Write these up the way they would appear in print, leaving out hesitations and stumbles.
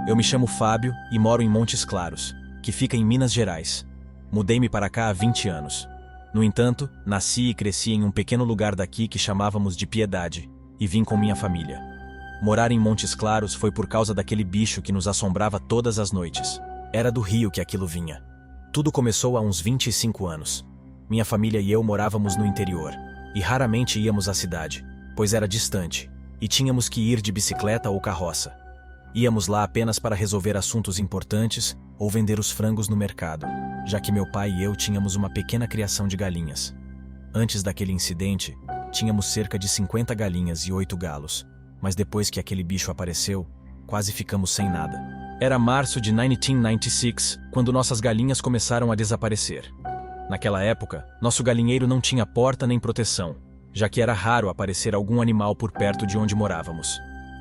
Eu me chamo Fábio e moro em Montes Claros, que fica em Minas Gerais. Mudei-me para cá há 20 anos. No entanto, nasci e cresci em um pequeno lugar daqui que chamávamos de Piedade, e vim com minha família. Morar em Montes Claros foi por causa daquele bicho que nos assombrava todas as noites. Era do rio que aquilo vinha. Tudo começou há uns 25 anos. Minha família e eu morávamos no interior, e raramente íamos à cidade, pois era distante, e tínhamos que ir de bicicleta ou carroça. Íamos lá apenas para resolver assuntos importantes ou vender os frangos no mercado, já que meu pai e eu tínhamos uma pequena criação de galinhas. Antes daquele incidente, tínhamos cerca de 50 galinhas e 8 galos, mas depois que aquele bicho apareceu, quase ficamos sem nada. Era março de 1996, quando nossas galinhas começaram a desaparecer. Naquela época, nosso galinheiro não tinha porta nem proteção, já que era raro aparecer algum animal por perto de onde morávamos.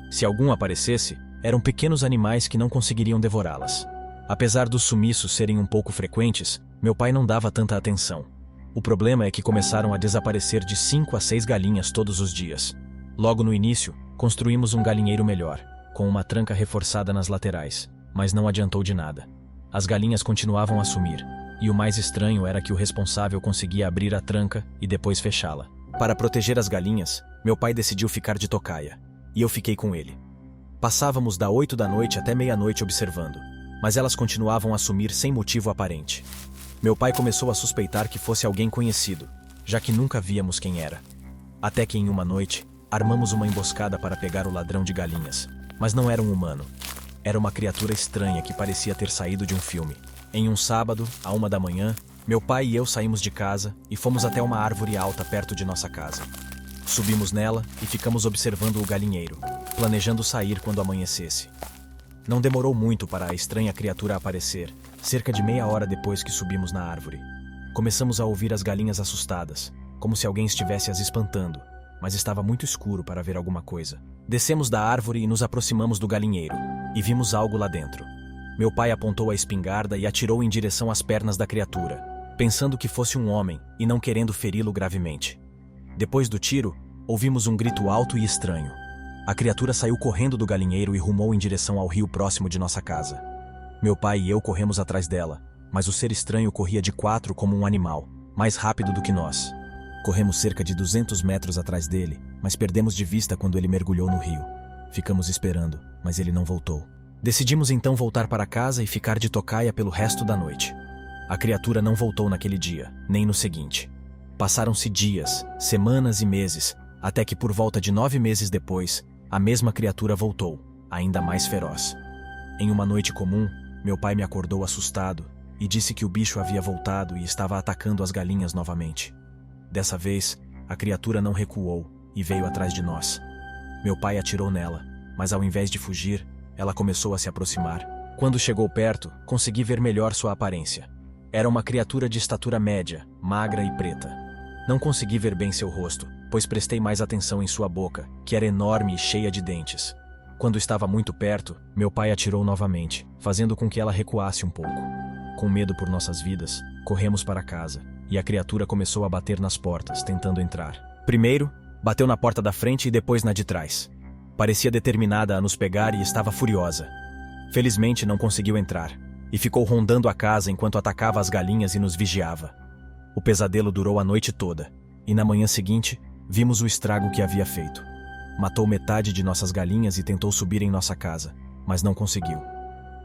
Se algum aparecesse, eram pequenos animais que não conseguiriam devorá-las. Apesar dos sumiços serem um pouco frequentes, meu pai não dava tanta atenção. O problema é que começaram a desaparecer de 5 a 6 galinhas todos os dias. Logo no início, construímos um galinheiro melhor, com uma tranca reforçada nas laterais, mas não adiantou de nada. As galinhas continuavam a sumir, e o mais estranho era que o responsável conseguia abrir a tranca e depois fechá-la. Para proteger as galinhas, meu pai decidiu ficar de tocaia, e eu fiquei com ele. Passávamos da 8 da noite até meia-noite observando, mas elas continuavam a sumir sem motivo aparente. Meu pai começou a suspeitar que fosse alguém conhecido, já que nunca víamos quem era. Até que em uma noite, armamos uma emboscada para pegar o ladrão de galinhas, mas não era um humano. Era uma criatura estranha que parecia ter saído de um filme. Em um sábado, à 1 da manhã, meu pai e eu saímos de casa e fomos até uma árvore alta perto de nossa casa. Subimos nela e ficamos observando o galinheiro, planejando sair quando amanhecesse. Não demorou muito para a estranha criatura aparecer, cerca de meia hora depois que subimos na árvore. Começamos a ouvir as galinhas assustadas, como se alguém estivesse as espantando, mas estava muito escuro para ver alguma coisa. Descemos da árvore e nos aproximamos do galinheiro, e vimos algo lá dentro. Meu pai apontou a espingarda e atirou em direção às pernas da criatura, pensando que fosse um homem e não querendo feri-lo gravemente. Depois do tiro, ouvimos um grito alto e estranho. A criatura saiu correndo do galinheiro e rumou em direção ao rio próximo de nossa casa. Meu pai e eu corremos atrás dela, mas o ser estranho corria de 4 como um animal, mais rápido do que nós. Corremos cerca de 200 metros atrás dele, mas perdemos de vista quando ele mergulhou no rio. Ficamos esperando, mas ele não voltou. Decidimos então voltar para casa e ficar de tocaia pelo resto da noite. A criatura não voltou naquele dia, nem no seguinte. Passaram-se dias, semanas e meses, até que por volta de 9 meses depois, a mesma criatura voltou, ainda mais feroz. Em uma noite comum, meu pai me acordou assustado e disse que o bicho havia voltado e estava atacando as galinhas novamente. Dessa vez, a criatura não recuou e veio atrás de nós. Meu pai atirou nela, mas ao invés de fugir, ela começou a se aproximar. Quando chegou perto, consegui ver melhor sua aparência. Era uma criatura de estatura média, magra e preta. Não consegui ver bem seu rosto, pois prestei mais atenção em sua boca, que era enorme e cheia de dentes. Quando estava muito perto, meu pai atirou novamente, fazendo com que ela recuasse um pouco. Com medo por nossas vidas, corremos para casa, e a criatura começou a bater nas portas, tentando entrar. Primeiro, bateu na porta da frente e depois na de trás. Parecia determinada a nos pegar e estava furiosa. Felizmente não conseguiu entrar, e ficou rondando a casa enquanto atacava as galinhas e nos vigiava. O pesadelo durou a noite toda, e na manhã seguinte, vimos o estrago que havia feito. Matou metade de nossas galinhas e tentou subir em nossa casa, mas não conseguiu.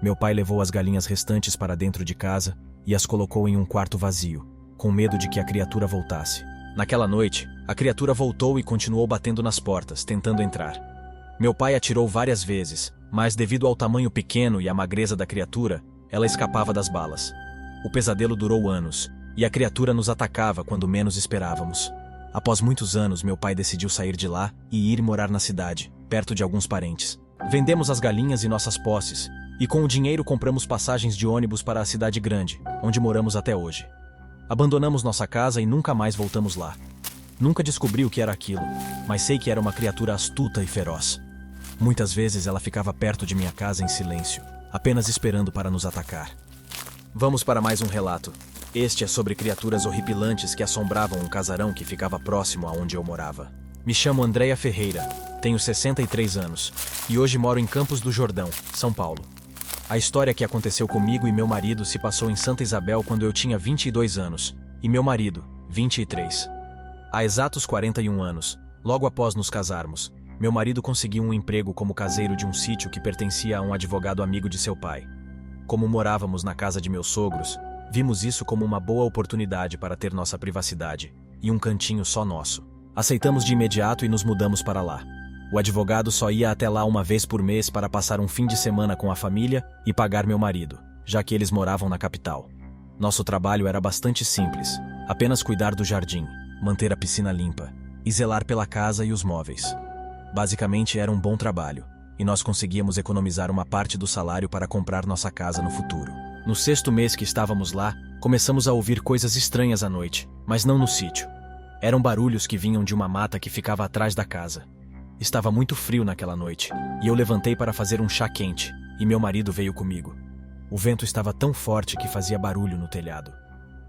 Meu pai levou as galinhas restantes para dentro de casa e as colocou em um quarto vazio, com medo de que a criatura voltasse. Naquela noite, a criatura voltou e continuou batendo nas portas, tentando entrar. Meu pai atirou várias vezes, mas devido ao tamanho pequeno e à magreza da criatura, ela escapava das balas. O pesadelo durou anos, e a criatura nos atacava quando menos esperávamos. Após muitos anos, meu pai decidiu sair de lá e ir morar na cidade, perto de alguns parentes. Vendemos as galinhas e nossas posses, e com o dinheiro compramos passagens de ônibus para a cidade grande, onde moramos até hoje. Abandonamos nossa casa e nunca mais voltamos lá. Nunca descobri o que era aquilo, mas sei que era uma criatura astuta e feroz. Muitas vezes ela ficava perto de minha casa em silêncio, apenas esperando para nos atacar. Vamos para mais um relato. Este é sobre criaturas horripilantes que assombravam um casarão que ficava próximo a onde eu morava. Me chamo Andréia Ferreira, tenho 63 anos, e hoje moro em Campos do Jordão, São Paulo. A história que aconteceu comigo e meu marido se passou em Santa Isabel quando eu tinha 22 anos, e meu marido, 23. Há exatos 41 anos, logo após nos casarmos, meu marido conseguiu um emprego como caseiro de um sítio que pertencia a um advogado amigo de seu pai. Como morávamos na casa de meus sogros, vimos isso como uma boa oportunidade para ter nossa privacidade, e um cantinho só nosso. Aceitamos de imediato e nos mudamos para lá. O advogado só ia até lá uma vez por mês para passar um fim de semana com a família e pagar meu marido, já que eles moravam na capital. Nosso trabalho era bastante simples, apenas cuidar do jardim, manter a piscina limpa e zelar pela casa e os móveis. Basicamente era um bom trabalho, e nós conseguíamos economizar uma parte do salário para comprar nossa casa no futuro. No 6º mês que estávamos lá, começamos a ouvir coisas estranhas à noite, mas não no sítio. Eram barulhos que vinham de uma mata que ficava atrás da casa. Estava muito frio naquela noite, e eu levantei para fazer um chá quente, e meu marido veio comigo. O vento estava tão forte que fazia barulho no telhado.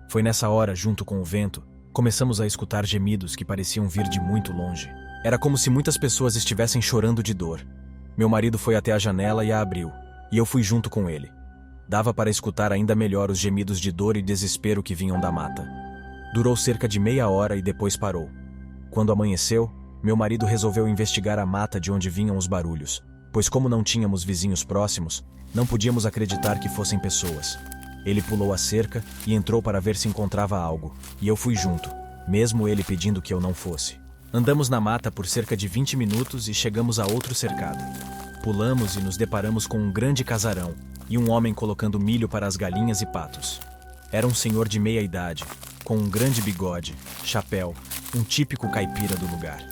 Foi nessa hora, junto com o vento, começamos a escutar gemidos que pareciam vir de muito longe. Era como se muitas pessoas estivessem chorando de dor. Meu marido foi até a janela e a abriu, e eu fui junto com ele. Dava para escutar ainda melhor os gemidos de dor e desespero que vinham da mata. Durou cerca de meia hora e depois parou. Quando amanheceu, meu marido resolveu investigar a mata de onde vinham os barulhos, pois como não tínhamos vizinhos próximos, não podíamos acreditar que fossem pessoas. Ele pulou a cerca e entrou para ver se encontrava algo, e eu fui junto, mesmo ele pedindo que eu não fosse. Andamos na mata por cerca de 20 minutos e chegamos a outro cercado. Pulamos e nos deparamos com um grande casarão e um homem colocando milho para as galinhas e patos. Era um senhor de meia idade, com um grande bigode, chapéu, um típico caipira do lugar.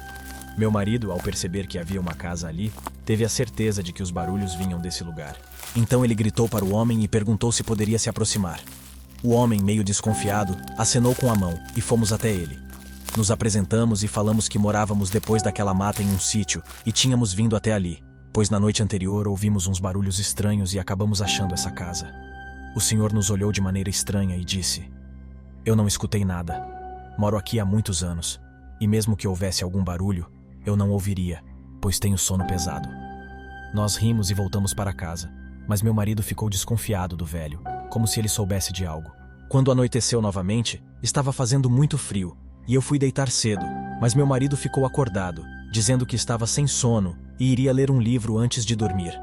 Meu marido, ao perceber que havia uma casa ali, teve a certeza de que os barulhos vinham desse lugar. Então ele gritou para o homem e perguntou se poderia se aproximar. O homem, meio desconfiado, acenou com a mão e fomos até ele. Nos apresentamos e falamos que morávamos depois daquela mata em um sítio e tínhamos vindo até ali, pois na noite anterior ouvimos uns barulhos estranhos e acabamos achando essa casa. O senhor nos olhou de maneira estranha e disse: "Eu não escutei nada. Moro aqui há muitos anos, e mesmo que houvesse algum barulho, eu não ouviria, pois tenho sono pesado." Nós rimos e voltamos para casa, mas meu marido ficou desconfiado do velho, como se ele soubesse de algo. Quando anoiteceu novamente, estava fazendo muito frio, e eu fui deitar cedo, mas meu marido ficou acordado, dizendo que estava sem sono e iria ler um livro antes de dormir.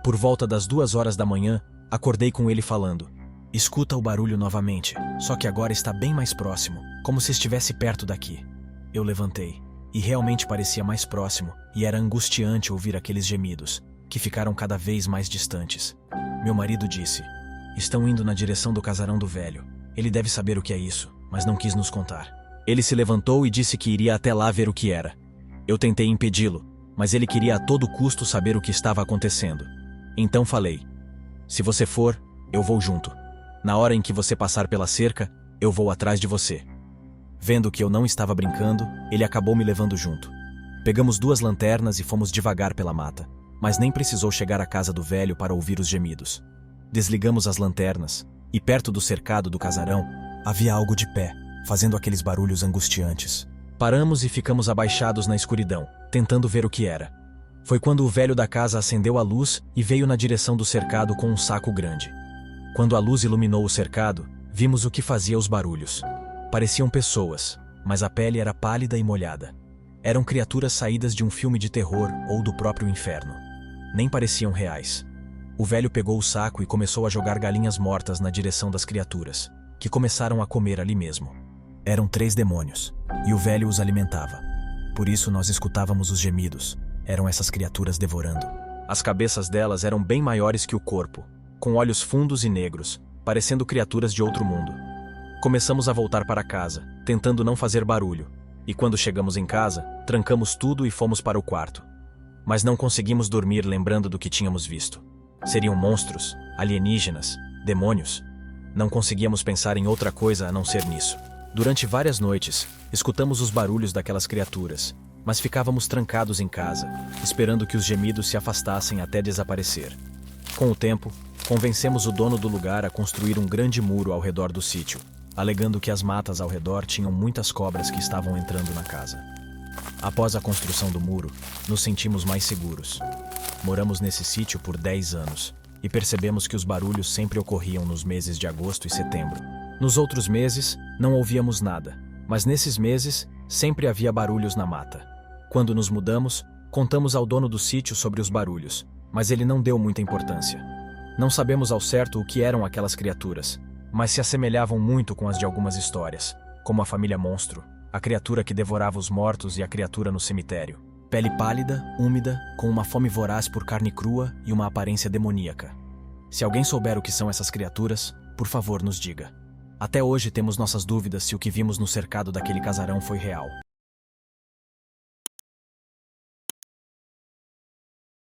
Por volta das 2 horas da manhã, acordei com ele falando: "Escuta o barulho novamente, só que agora está bem mais próximo, como se estivesse perto daqui." Eu levantei, e realmente parecia mais próximo, e era angustiante ouvir aqueles gemidos, que ficaram cada vez mais distantes. Meu marido disse: "Estão indo na direção do casarão do velho. Ele deve saber o que é isso, mas não quis nos contar." Ele se levantou e disse que iria até lá ver o que era. Eu tentei impedi-lo, mas ele queria a todo custo saber o que estava acontecendo. Então falei: "Se você for, eu vou junto. Na hora em que você passar pela cerca, eu vou atrás de você." Vendo que eu não estava brincando, ele acabou me levando junto. Pegamos 2 lanternas e fomos devagar pela mata, mas nem precisou chegar à casa do velho para ouvir os gemidos. Desligamos as lanternas, e perto do cercado do casarão, havia algo de pé, fazendo aqueles barulhos angustiantes. Paramos e ficamos abaixados na escuridão, tentando ver o que era. Foi quando o velho da casa acendeu a luz e veio na direção do cercado com um saco grande. Quando a luz iluminou o cercado, vimos o que fazia os barulhos. Pareciam pessoas, mas a pele era pálida e molhada. Eram criaturas saídas de um filme de terror ou do próprio inferno. Nem pareciam reais. O velho pegou o saco e começou a jogar galinhas mortas na direção das criaturas, que começaram a comer ali mesmo. Eram 3 demônios, e o velho os alimentava. Por isso nós escutávamos os gemidos. Eram essas criaturas devorando. As cabeças delas eram bem maiores que o corpo, com olhos fundos e negros, parecendo criaturas de outro mundo. Começamos a voltar para casa, tentando não fazer barulho, e quando chegamos em casa, trancamos tudo e fomos para o quarto. Mas não conseguimos dormir lembrando do que tínhamos visto. Seriam monstros, alienígenas, demônios. Não conseguíamos pensar em outra coisa a não ser nisso. Durante várias noites, escutamos os barulhos daquelas criaturas, mas ficávamos trancados em casa, esperando que os gemidos se afastassem até desaparecer. Com o tempo, convencemos o dono do lugar a construir um grande muro ao redor do sítio, alegando que as matas ao redor tinham muitas cobras que estavam entrando na casa. Após a construção do muro, nos sentimos mais seguros. Moramos nesse sítio por 10 anos, e percebemos que os barulhos sempre ocorriam nos meses de agosto e setembro. Nos outros meses, não ouvíamos nada, mas nesses meses, sempre havia barulhos na mata. Quando nos mudamos, contamos ao dono do sítio sobre os barulhos, mas ele não deu muita importância. Não sabemos ao certo o que eram aquelas criaturas, mas se assemelhavam muito com as de algumas histórias, como a família monstro, a criatura que devorava os mortos e a criatura no cemitério. Pele pálida, úmida, com uma fome voraz por carne crua e uma aparência demoníaca. Se alguém souber o que são essas criaturas, por favor nos diga. Até hoje temos nossas dúvidas se o que vimos no cercado daquele casarão foi real.